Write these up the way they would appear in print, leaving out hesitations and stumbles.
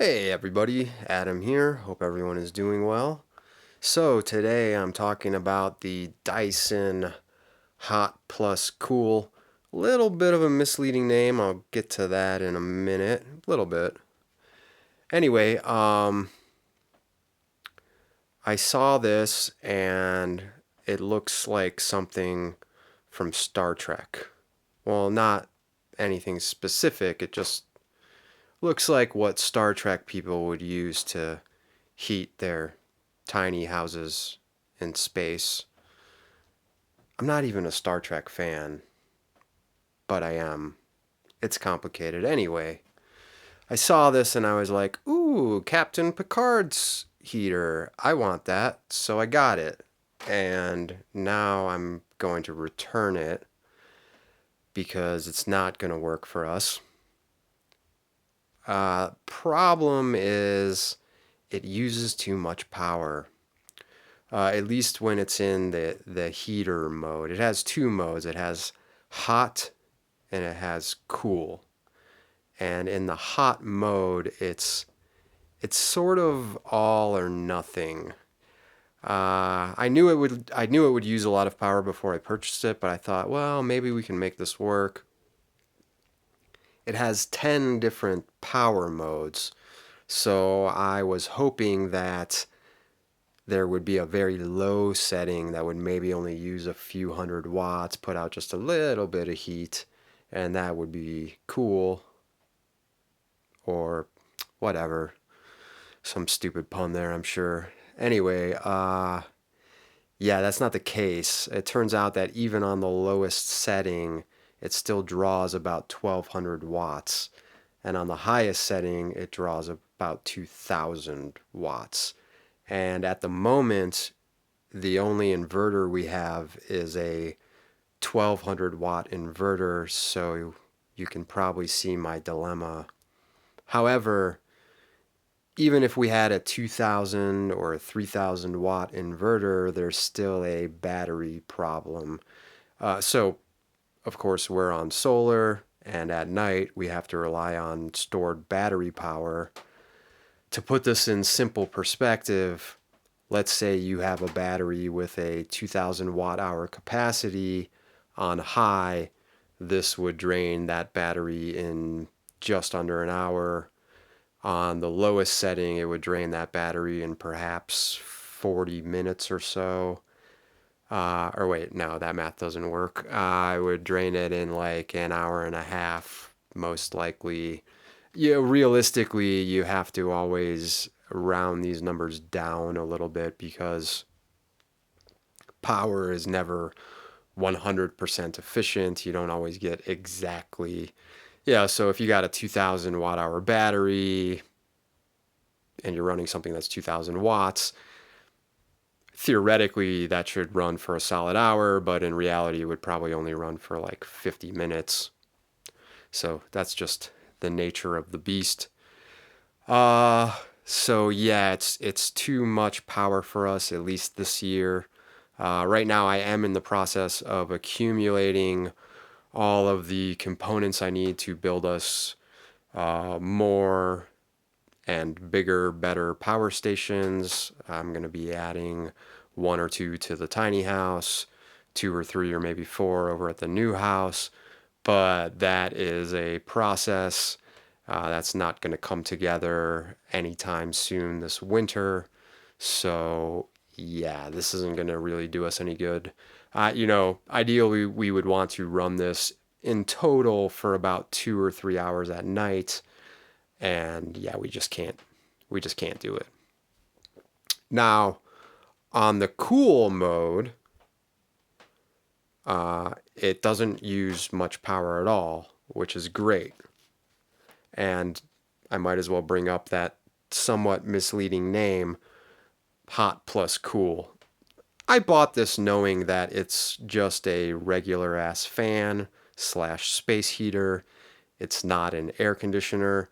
Hey everybody, Adam here. Hope everyone is doing well. So today I'm talking about the Dyson Hot Plus Cool. Little bit of a misleading name. I'll get to that in a minute. A little bit. Anyway, I saw this and it looks like something from Star Trek. Well, not anything specific. It just looks like what Star Trek people would use to heat their tiny houses in space. I'm not even a Star Trek fan, but I am. It's complicated. Anyway, I saw this and I was like, ooh, Captain Picard's heater. I want that. So I got it. And now I'm going to return it because it's not going to work for us. Problem is, it uses too much power. At least when it's in the heater mode. It has two modes. It has hot and it has cool. And in the hot mode, it's sort of all or nothing. I knew it would use a lot of power before I purchased it, but I thought, well, maybe we can make this work. It has 10 different power modes, so I was hoping that there would be a very low setting that would maybe only use a few hundred watts, put out just a little bit of heat, and that would be cool. Or whatever. Some stupid pun there, I'm sure. Anyway, yeah, that's not the case. It turns out that even on the lowest setting, it still draws about 1200 watts. And on the highest setting, it draws about 2000 watts. And at the moment, the only inverter we have is a 1200 watt inverter, so you can probably see my dilemma. However, even if we had a 2000 or a 3000 watt inverter, there's still a battery problem. So, of course, we're on solar, and at night we have to rely on stored battery power. To put this in simple perspective, let's say you have a battery with a 2000 watt hour capacity on high. This would drain that battery in just under an hour. On the lowest setting, it would drain that battery in perhaps 40 minutes or so. Or wait, no, that math doesn't work. I would drain it in like an hour and a half, most likely. Yeah, realistically, you have to always round these numbers down a little bit because power is never 100% efficient. You don't always get exactly. Yeah, so if you got a 2000 watt hour battery and you're running something that's 2000 watts, theoretically that should run for a solid hour, but in reality it would probably only run for like 50 minutes. So that's just the nature of the beast. So yeah, it's too much power for us, at least this year. Right now I am in the process of accumulating all of the components I need to build us more and bigger, better power stations. I'm going to be adding one or two to the tiny house, two or three or maybe four over at the new house. But that is a process that's not going to come together anytime soon this winter. So, yeah, this isn't going to really do us any good. Ideally, we would want to run this in total for about 2 or 3 hours at night. And yeah, we just can't do it. Now, on the cool mode, it doesn't use much power at all, which is great. And I might as well bring up that somewhat misleading name, Hot Plus Cool. I bought this knowing that it's just a regular ass fan slash space heater. It's not an air conditioner,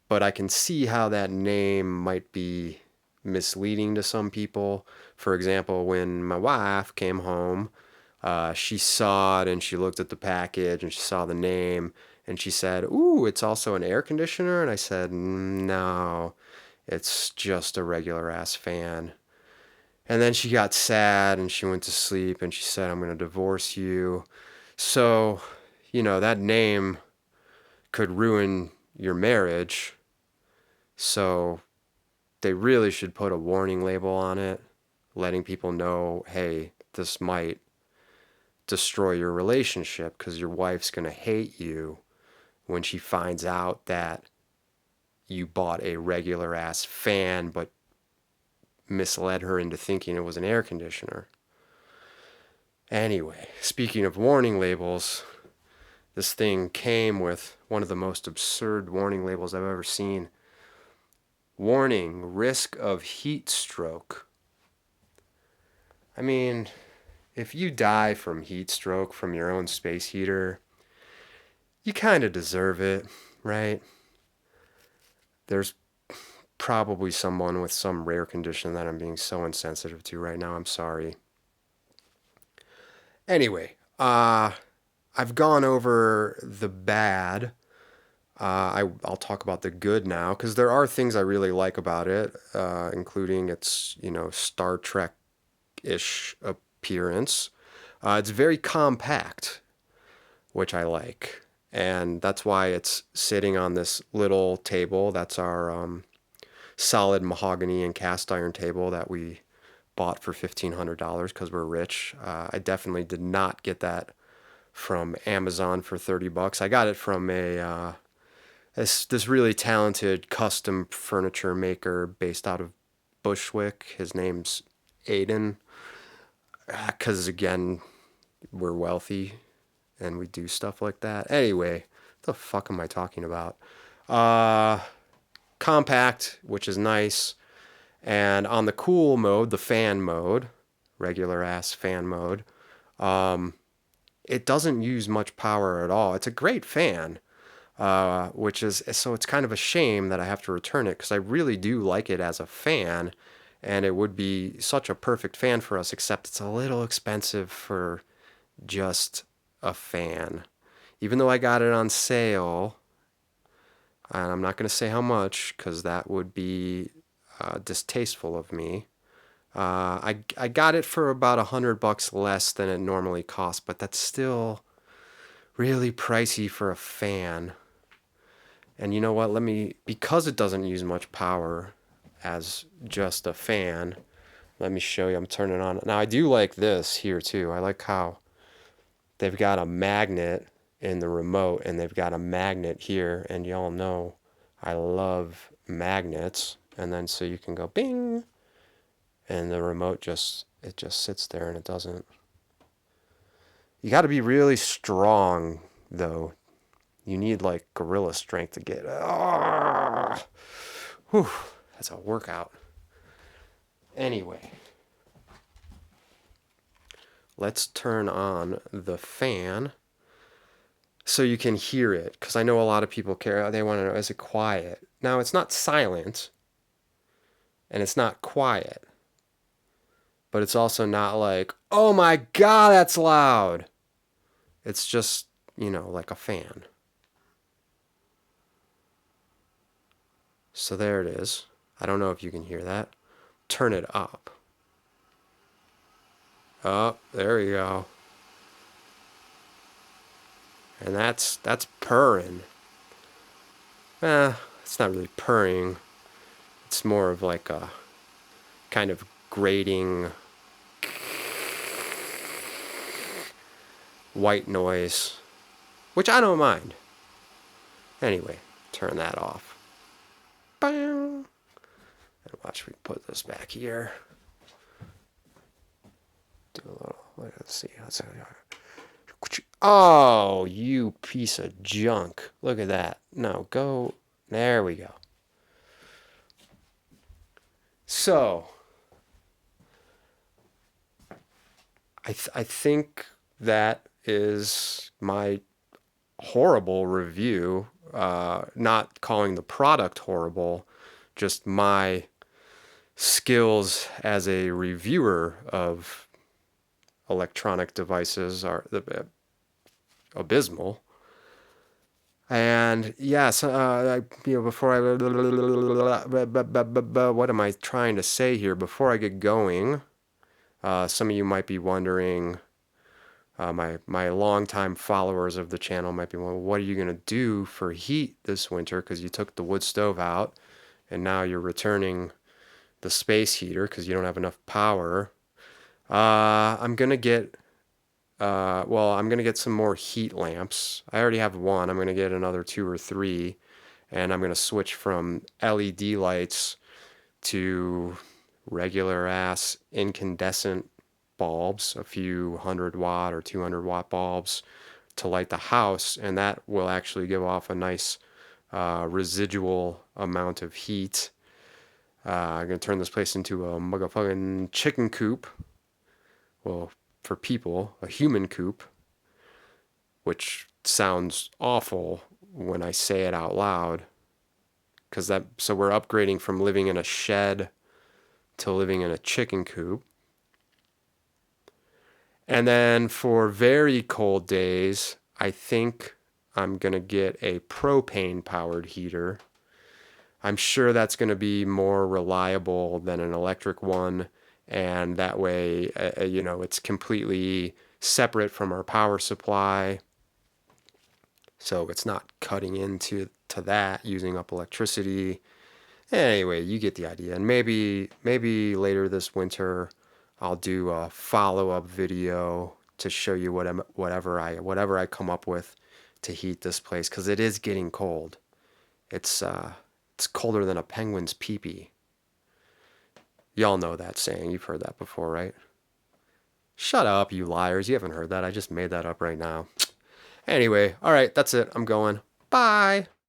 but I can see how that name might be misleading to some people. For example, when my wife came home, she saw it and she looked at the package and she saw the name And she said, "Ooh, it's also an air conditioner." And I said, "No, it's just a regular ass fan." And then she got sad and she went to sleep and she said, "I'm going to divorce you." So, that name could ruin your marriage. So they really should put a warning label on it, letting people know, hey, this might destroy your relationship because your wife's going to hate you when she finds out that you bought a regular ass fan but misled her into thinking it was an air conditioner. Anyway, speaking of warning labels, this thing came with one of the most absurd warning labels I've ever seen. Warning, risk of heat stroke. I mean, if you die from heat stroke from your own space heater, you kind of deserve it, right? There's probably someone with some rare condition that I'm being so insensitive to right now. I'm sorry. Anyway, I've gone over the bad. I'll talk about the good now because there are things I really like about it, including its Star Trek-ish appearance. It's very compact, which I like, and that's why it's sitting on this little table. That's our solid mahogany and cast iron table that we bought for $1,500 because we're rich. I definitely did not get that from Amazon for $30. I got it from this really talented custom furniture maker based out of Bushwick. His name's Aiden. Because again, we're wealthy and we do stuff like that. Anyway, what the fuck am I talking about? Compact, which is nice. And on the cool mode, the fan mode, regular ass fan mode, it doesn't use much power at all. It's a great fan, which is, so it's kind of a shame that I have to return it because I really do like it as a fan and it would be such a perfect fan for us, except it's a little expensive for just a fan. Even though I got it on sale, and I'm not going to say how much because that would be distasteful of me. I got it for about $100 less than it normally costs, but that's still really pricey for a fan. And you know what? Because it doesn't use much power as just a fan, let me show you. I'm turning it on. Now I do like this here too. I like how they've got a magnet in the remote and they've got a magnet here, and y'all know I love magnets. And then so you can go bing, and the remote just sits there and it doesn't. You got to be really strong though. You need like gorilla strength to get. Whew, that's a workout. Anyway, let's turn on the fan so you can hear it, because I know a lot of people care. They want to know, is it quiet? Now, it's not silent and it's not quiet, but it's also not like, oh my God, that's loud. It's just, like a fan. So there it is. I don't know if you can hear that. Turn it up. Oh, there we go. And that's purring. It's not really purring. It's more of like a kind of grating white noise, which I don't mind. Anyway, turn that off. Bam. And watch me put this back here. Do a little. Let's see. Oh, you piece of junk. Look at that. No, go. There we go. So, I think that is my horrible review. Not calling the product horrible, just my skills as a reviewer of electronic devices are abysmal. And yes, before I, what am I trying to say here? Before I get going, some of you might be wondering, my longtime followers of the channel might be wondering, what are you gonna do for heat this winter? Because you took the wood stove out, and now you're returning the space heater because you don't have enough power. I'm gonna get I'm gonna get some more heat lamps. I already have one. I'm gonna get another two or three, and I'm gonna switch from LED lights to regular ass incandescent bulbs, a few 100 watt or 200 watt bulbs to light the house, and that will actually give off a nice residual amount of heat. I'm gonna turn this place into a motherfucking chicken coop. Well, for people, a human coop, which sounds awful when I say it out loud. So we're upgrading from living in a shed to living in a chicken coop. And then for very cold days, I think I'm going to get a propane powered heater. I'm sure that's going to be more reliable than an electric one. And that way, it's completely separate from our power supply. So it's not cutting into that, using up electricity. Anyway, you get the idea. And maybe later this winter, I'll do a follow-up video to show you whatever I come up with to heat this place, because it is getting cold. It's colder than a penguin's pee-pee. Y'all know that saying. You've heard that before, right? Shut up, you liars. You haven't heard that. I just made that up right now. Anyway, all right, that's it. I'm going. Bye.